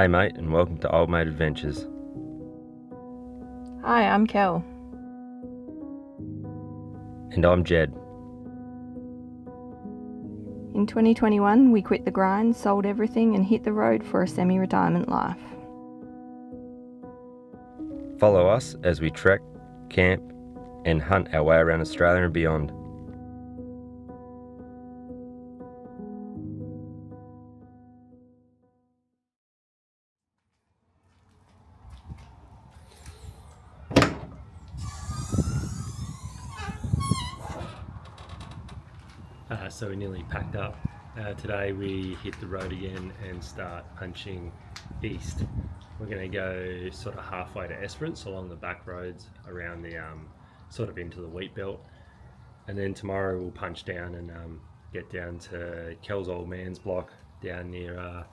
Hey mate, and welcome to Old Mate Adventures. Hi, I'm Kehm. And I'm Jed. In 2021, we quit the grind, sold everything and hit the road for a semi-retirement life. Follow us as we trek, camp, and hunt our way around Australia and beyond. So we nearly packed up. Today we hit the road again and start punching east. We're going to go sort of halfway to Esperance along the back roads around the sort of into the wheat belt, and then tomorrow we'll punch down and get down to Kel's old man's block down near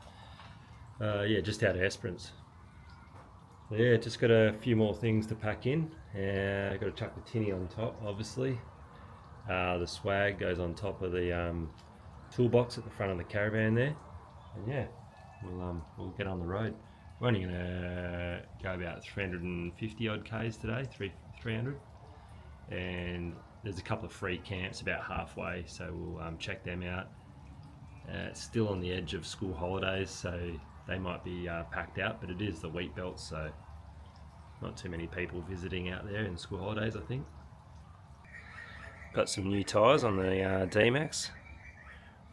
just out of Esperance. Yeah, just got a few more things to pack in. Got to chuck the tinny on top, obviously. The swag goes on top of the toolbox at the front of the caravan there, and yeah, we'll get on the road. We're only going to go about 350 odd k's today, 300, and there's a couple of free camps about halfway, so we'll check them out. It's still on the edge of school holidays, so they might be packed out, but it is the wheat belt, so not too many people visiting out there in school holidays, I think. Got some new tyres on the D-Max,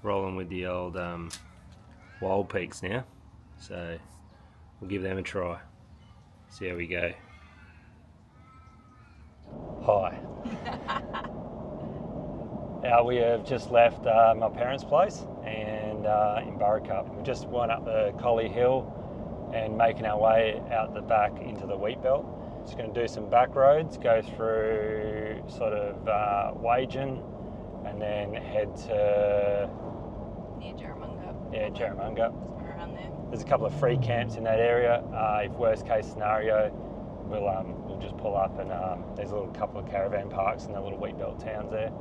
rolling with the old Wild Peaks now, so we'll give them a try, see how we go. Hi. We have just left my parents' place and in Burracup. We just went up the Collie Hill and making our way out the back into the wheat belt. Just going to do some back roads, go through sort of Wagen, and then head to Near Jarramunga. Yeah, Jarramunga. Somewhere around there. There's a couple of free camps in that area. If worst case scenario, we'll just pull up and there's a little couple of caravan parks in the little wheat belt towns there.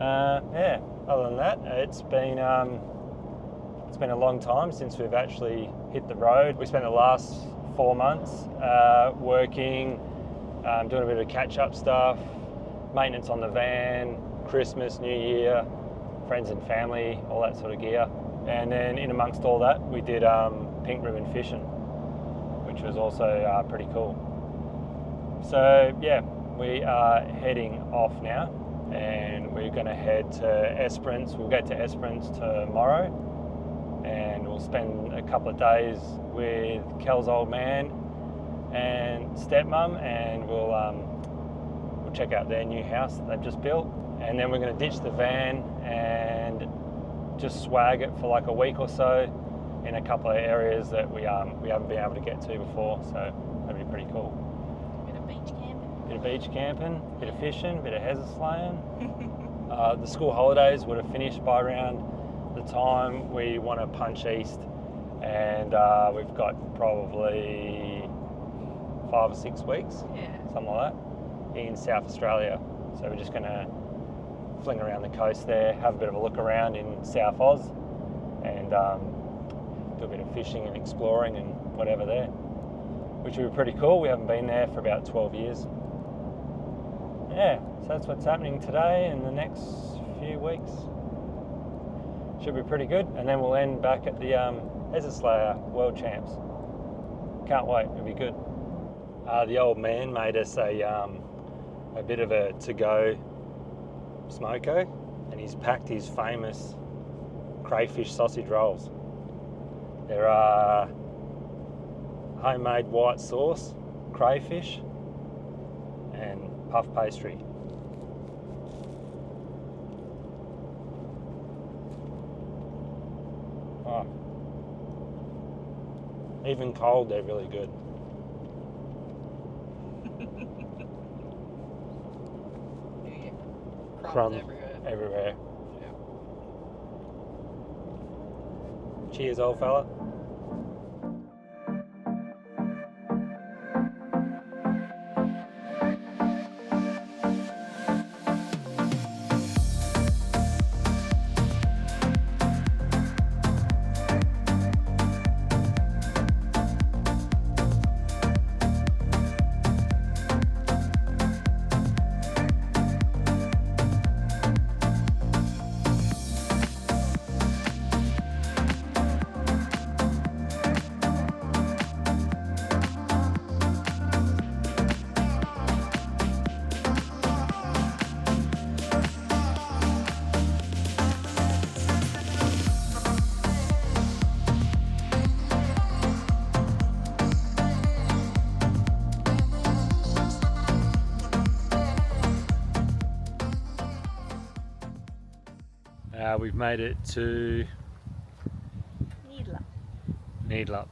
Other than that, it's been a long time since we've actually hit the road. We spent the last 4 months working, doing a bit of catch-up stuff, maintenance on the van, Christmas, New Year, friends and family, all that sort of gear. And then in amongst all that, we did Pink Ribbon Fishin, which was also pretty cool. So yeah, we are heading off now, and we're going to head to Esperance. We'll get to Esperance tomorrow, and we'll spend a couple of days with Kel's old man and stepmum, and we'll check out their new house that they've just built, and then we're going to ditch the van and just swag it for like a week or so in a couple of areas that we haven't been able to get to before, so that'll be pretty cool. Bit of beach camping. Bit of beach camping, bit of fishing, bit of hazard slaying. The school holidays would have finished by around the time we want to punch east, and we've got probably 5 or 6 weeks, something like that, in South Australia. So we're just going to fling around the coast there, have a bit of a look around in South Oz, and do a bit of fishing and exploring and whatever there, which would be pretty cool. We haven't been there for about 12 years. Yeah, so that's what's happening today and the next few weeks. Should be pretty good, and then we'll end back at the Hazard Slayer World Champs. Can't wait, it'll be good. The old man made us a bit of a to-go smoko, and he's packed his famous crayfish sausage rolls. There are homemade white sauce, crayfish, and puff pastry. Oh. Even cold, they're really good. Crumbs everywhere. Yeah. Cheers, old fella. We've made it to Needlup.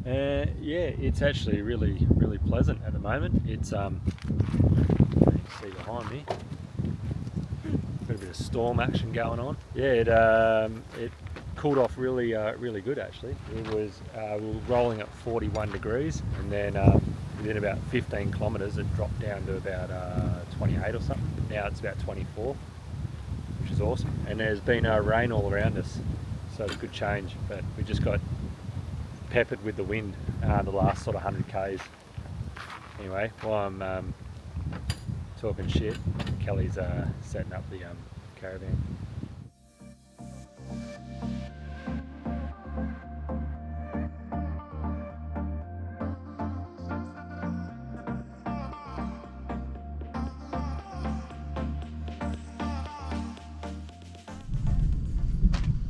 Yeah, it's actually really pleasant at the moment. It's you can see behind me, got a bit of storm action going on. Yeah, it cooled off really good actually. It was we were rolling at 41 degrees, and then within about 15 kilometres it dropped down to about 28 or something. Now it's about 24, which is awesome. And there's been rain all around us, so it's a good change. But we just got peppered with the wind the last sort of 100 k's. Anyway, while I'm talking shit, Kelly's setting up the caravan.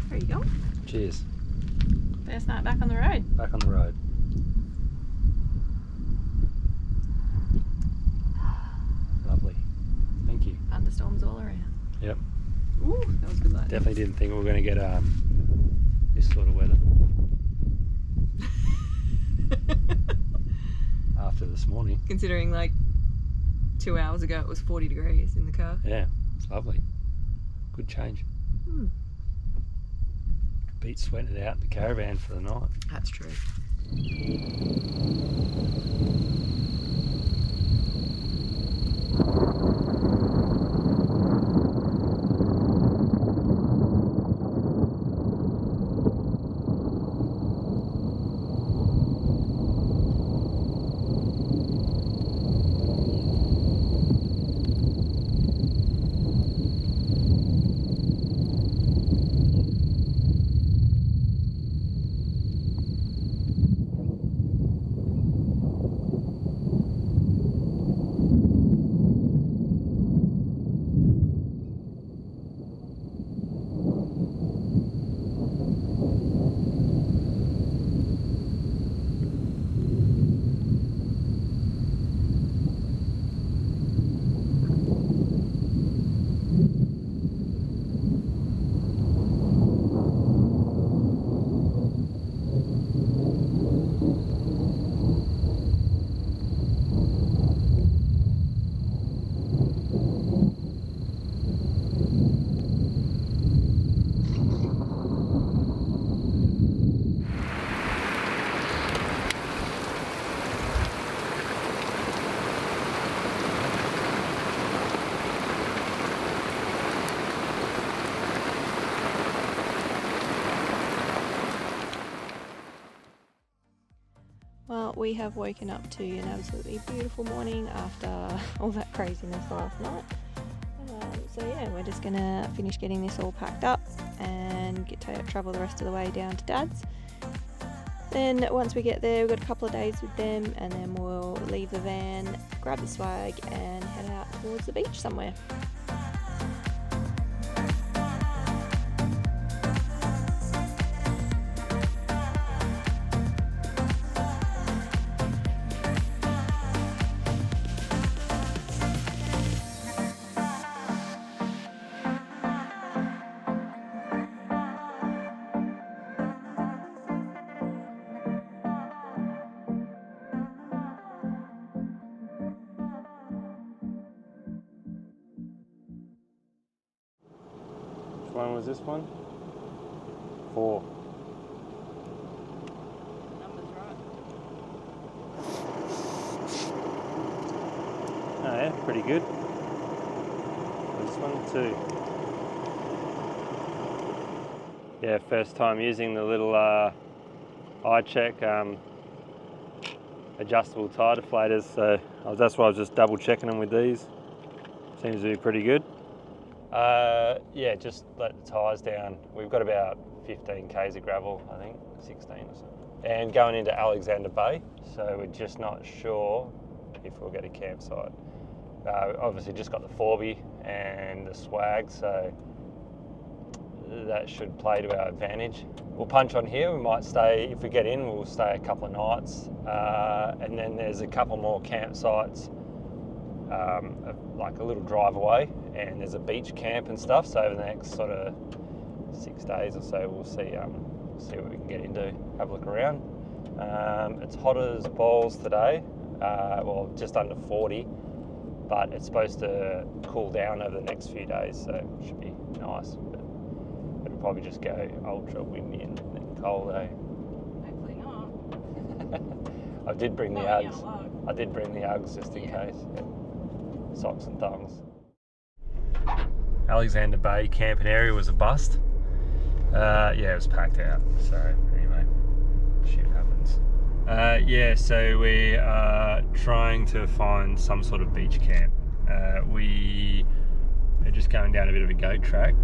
There you go. Cheers. First night back on the road. Back on the road. Lovely. Thank you. Thunderstorms all around. Yep. Ooh, that was good lighting. Definitely didn't think we were going to get this sort of weather after this morning. Considering like 2 hours ago it was 40 degrees in the car. Yeah, it's lovely. Good change. Beat sweating it out in the caravan for the night. That's true. Well, we have woken up to an absolutely beautiful morning after all that craziness last night. So yeah, we're just gonna finish getting this all packed up and get to travel the rest of the way down to Dad's. Then once we get there, we've got a couple of days with them, and then we'll leave the van, grab the swag and head out towards the beach somewhere. Which one was this one? 4. Number's right. Oh yeah, pretty good. This one 2. Yeah, first time using the little iCheck adjustable tire deflators, so that's why I was just double checking them with these. Seems to be pretty good. Yeah, just let the tyres down. We've got about 15 k's of gravel, I think, 16 or something. And going into Alexander Bay, so we're just not sure if we'll get a campsite. Obviously just got the 4B and the swag, so that should play to our advantage. We'll punch on here. We might stay, if we get in, we'll stay a couple of nights. And then there's a couple more campsites, like a little drive away, and there's a beach camp and stuff. So over the next sort of 6 days or so, we'll see what we can get into, have a look around. It's hot as balls today, well, just under 40, but it's supposed to cool down over the next few days, so it should be nice. But it'll probably just go ultra windy and cold, eh? Hopefully not. I did bring the Uggs. I did bring the Uggs just in case. Yeah. Socks and thongs. Alexander Bay camping area was a bust. Yeah, it was packed out. So anyway, shit happens. Yeah, so we are trying to find some sort of beach camp. We are just going down a bit of a goat track,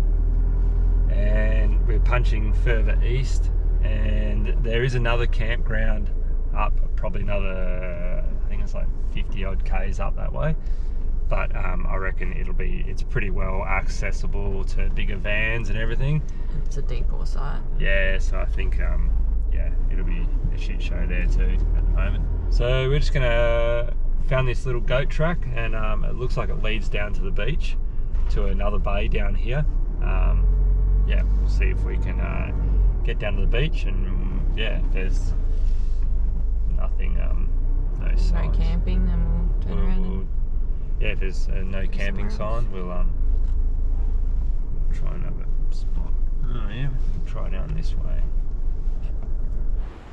and we're punching further east, and there is another campground up, probably another, I think it's like 50 odd k's up that way. But I reckon it's pretty well accessible to bigger vans and everything. It's a depot site. Yeah, so I think yeah, it'll be a shit show there too at the moment. So we're just gonna found this little goat track, and it looks like it leads down to the beach to another bay down here. Yeah, we'll see if we can get down to the beach, and yeah, if there's nothing, no signs. No camping, then we'll turn around and... Yeah, if there's no camping sign, we'll try another spot. Oh yeah, we'll try down this way.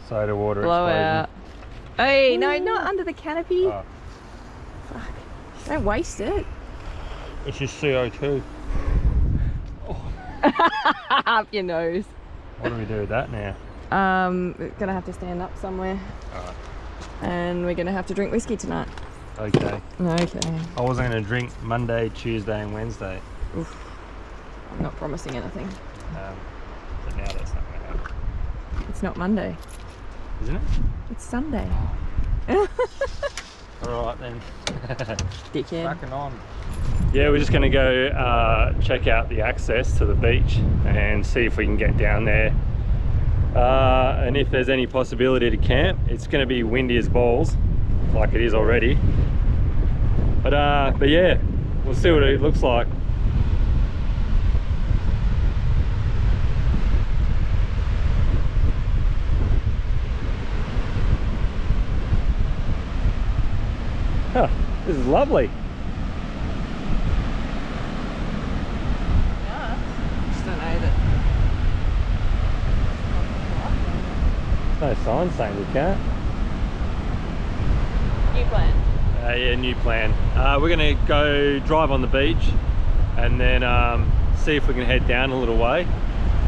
Soda water Blowout. Hey, no, not under the canopy. Oh. Fuck. Don't waste it. It's just CO2. Up your nose. What do we do with that now? We're gonna have to stand up somewhere. Alright. And we're gonna have to drink whiskey tonight. Okay. Okay. I wasn't going to drink Monday, Tuesday and Wednesday. Oof. I'm not promising anything. But now that's not going to happen. It's not Monday. Isn't it? It's Sunday. Alright then. Dickhead. Cracking on. Yeah, we're just going to go check out the access to the beach and see if we can get down there. And if there's any possibility to camp. It's going to be windy as balls, like it is already. But yeah, we'll see what it looks like. Huh, this is lovely. Yeah. Just don't know that. No sign saying we can't. New plan. Yeah, new plan. We're gonna go drive on the beach and then see if we can head down a little way.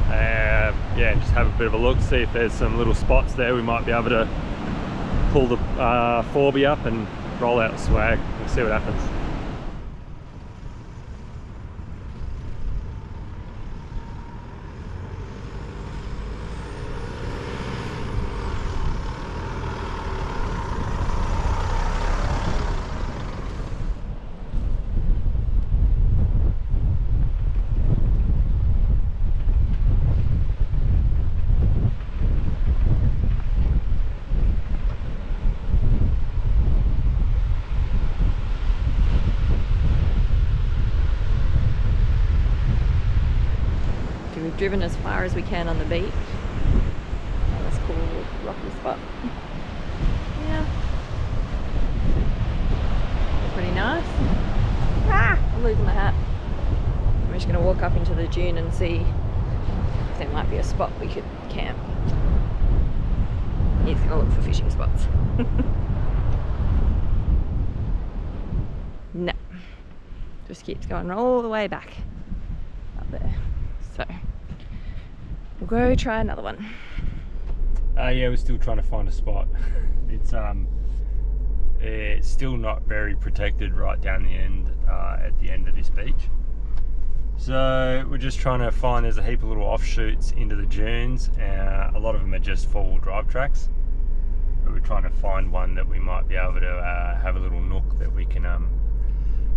Yeah, just have a bit of a look, see if there's some little spots there we might be able to pull the 4B up and roll out the swag. We'll see what happens. We've driven as far as we can on the beach. Oh, that's cool, rocky spot. Yeah. Pretty nice. Ah, I'm losing my hat. I'm just going to walk up into the dune and see if there might be a spot we could camp. He's going to look for fishing spots. No. Just keeps going all the way back up there. So we'll go try another one. Yeah, we're still trying to find a spot. It's still not very protected right down the end, at the end of this beach. So we're just trying to find, there's a heap of little offshoots into the dunes. A lot of them are just four-wheel drive tracks. But we're trying to find one that we might be able to have a little nook that we can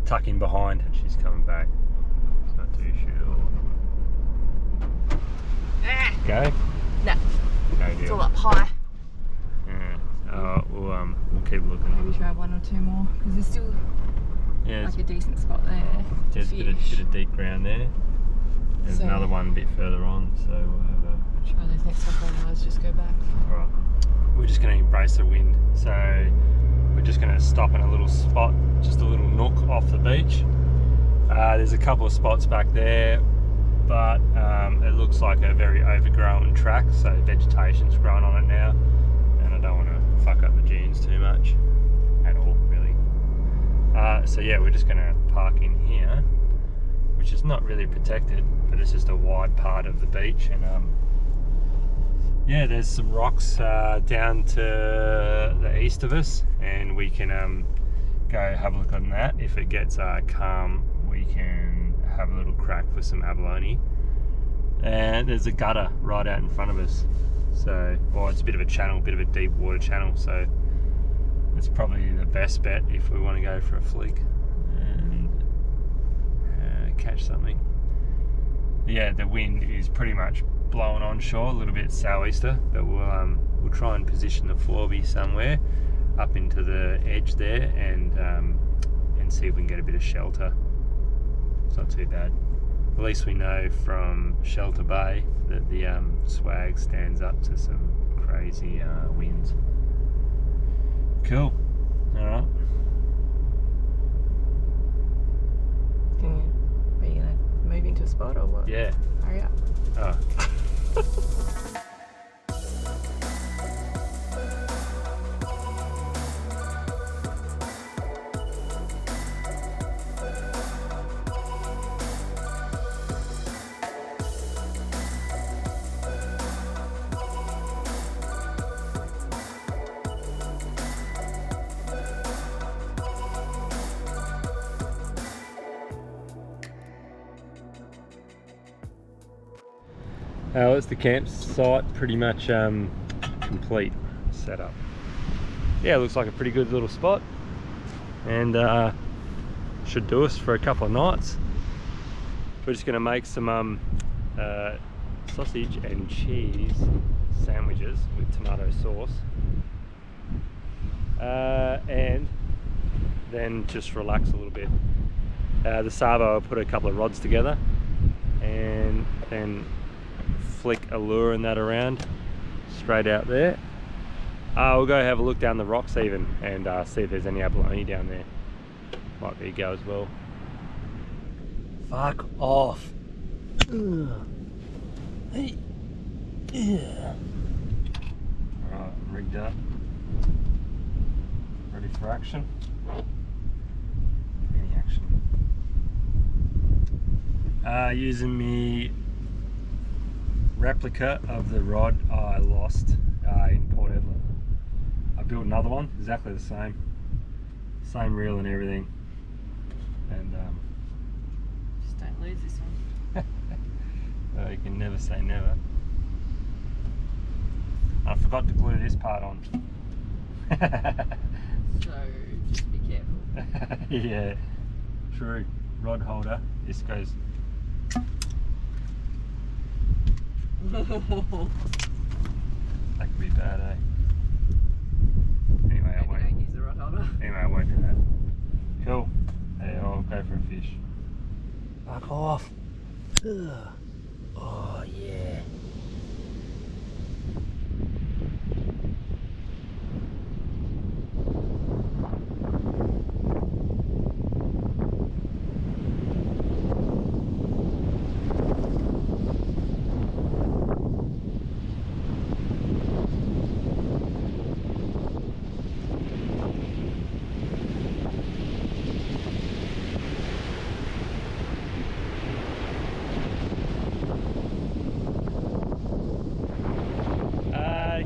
tuck in behind. And she's coming back. It's not too sure. Go? No. No It's deal. all up high. Yeah. We'll keep looking. Maybe try one or two more because there's still Yeah, like a decent spot there. there's a bit of deep ground there. There's another one a bit further on, so we'll have a... Try those next couple, otherwise just go back. Alright, we're just going to embrace the wind, so we're just going to stop in a little spot, just a little nook off the beach. There's a couple of spots back there, but it looks like a very overgrown track, so vegetation's growing on it now, and I don't want to fuck up the dunes too much at all, really. So yeah, we're just going to park in here, which is not really protected, but it's just a wide part of the beach, and yeah, there's some rocks down to the east of us, and we can go have a look on that. If it gets calm, we can have a little crack for some abalone. And there's a gutter right out in front of us, so, well, it's a bit of a channel, a bit of a deep water channel, so it's probably the best bet if we want to go for a flick and catch something. Yeah, the wind is pretty much blowing onshore, a little bit southeaster, but we'll try and position the Forby somewhere up into the edge there, and see if we can get a bit of shelter. It's not too bad. At least we know from Shelter Bay that the swag stands up to some crazy winds. Cool. Alright. Are you gonna move into a spot or what? Yeah. Hurry up. Oh. It's the campsite pretty much complete setup. Yeah, it looks like a pretty good little spot, and should do us for a couple of nights. We're just going to make some sausage and cheese sandwiches with tomato sauce, and then just relax a little bit. The Savo will put a couple of rods together and then flick a lure and that around straight out there. We'll go have a look down the rocks even and see if there's any abalone down there. Might be a go as well. Fuck off. Ugh. Hey. Yeah. Alright, rigged up. Ready for action? Any action? Using me replica of the rod I lost in Port Edwin. I built another one, exactly the same reel and everything, and Just don't lose this one. well, you can never say never. I forgot to glue this part on. So just be careful. Yeah, true. Rod holder, this goes. That could be bad, eh? Anyway, I won't. Don't use the rod holder. Anyway, I won't do that. Cool. Hey, I'll go for a fish. Fuck off. Ugh. Oh yeah.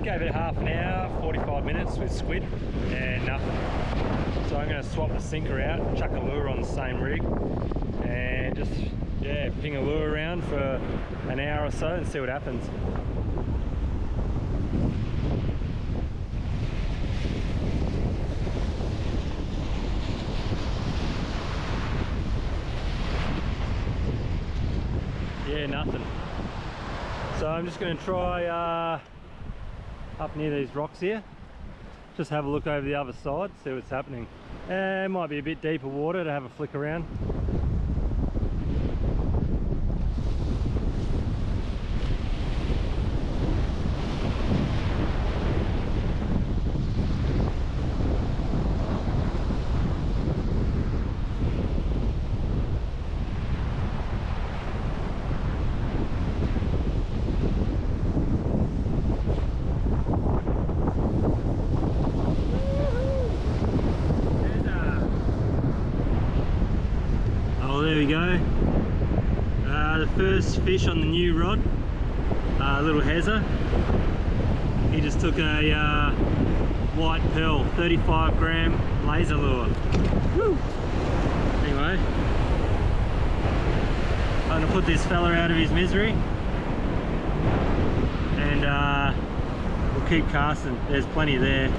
Gave it half an hour, 45 minutes with squid and nothing. So I'm going to swap the sinker out, chuck a lure on the same rig, and just, yeah, ping a lure around for an hour or so and see what happens. Yeah, nothing. So I'm just going to try up near these rocks here, just have a look over the other side, see what's happening. It might be a bit deeper water to have a flick around. first fish on the new rod, little Hezza. He just took a white pearl, 35 gram laser lure. Woo. Anyway, I'm gonna put this fella out of his misery, and we'll keep casting. There's plenty there.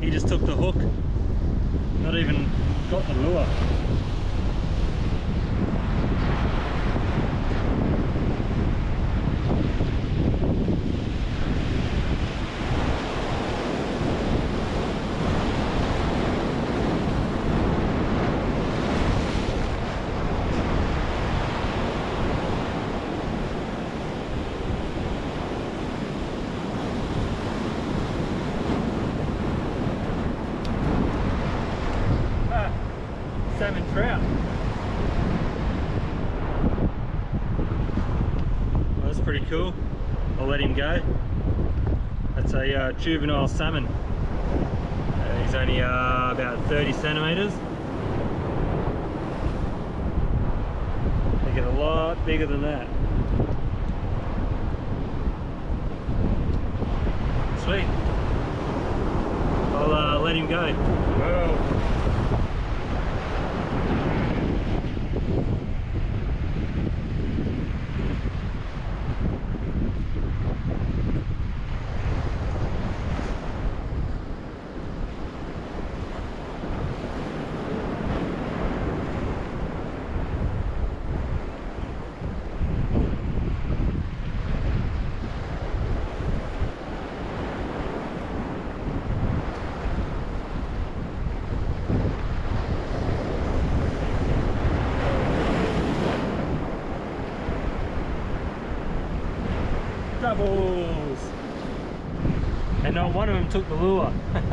He just took the hook, not even got the lure. Salmon trout. Well, that's pretty cool. I'll let him go. That's a juvenile salmon. He's only about 30 centimeters. They get a lot bigger than that. Sweet. I'll let him go. Whoa. Doubles! And not one of them took the lure. I've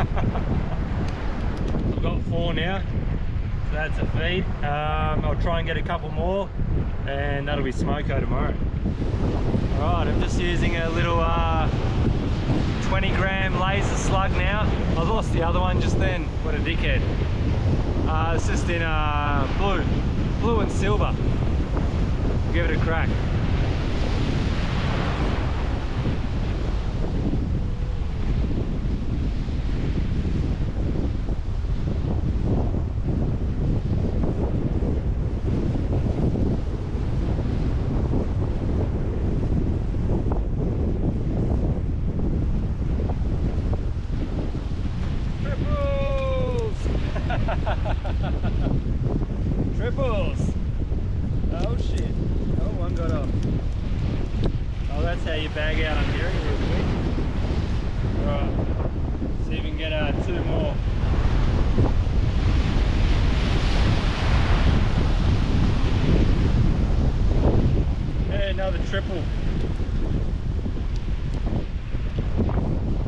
got 4 now, so that's a feed. I'll try and get a couple more, and that'll be smoko tomorrow. Alright, I'm just using a little 20 gram laser slug now. I lost the other one just then. What a dickhead. It's just in blue and silver. Give it a crack. Triples! Oh shit. Oh, one got off. Oh, that's how you bag out on herring real quick. Alright. See if we can get 2 more. Hey, another triple.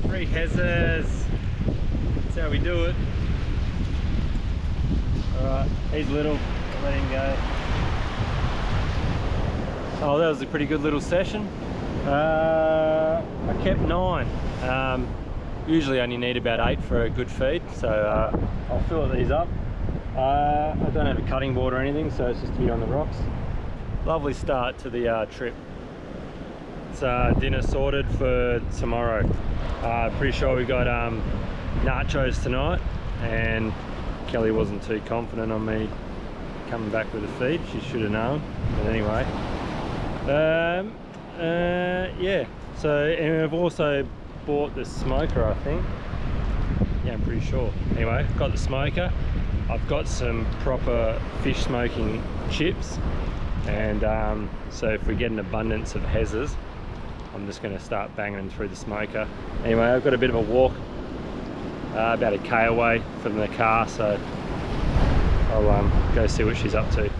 3 Hezzas. That's how we do it. Alright, he's little. I'll let him go. Oh, that was a pretty good little session. I kept 9. Usually only need about 8 for a good feed, so I'll fill these up. I don't have a cutting board or anything, so it's just to be on the rocks. Lovely start to the trip. It's dinner sorted for tomorrow. Pretty sure we got nachos tonight, and Kelly wasn't too confident on me coming back with a feed. She should have known, but anyway. Yeah, so, and I've also bought the smoker, I think. Yeah, I'm pretty sure. Anyway, got the smoker. I've got some proper fish smoking chips, and so if we get an abundance of Hezzas, I'm just going to start banging them through the smoker. Anyway, I've got a bit of a walk, about a K away from the car, so I'll go see what she's up to.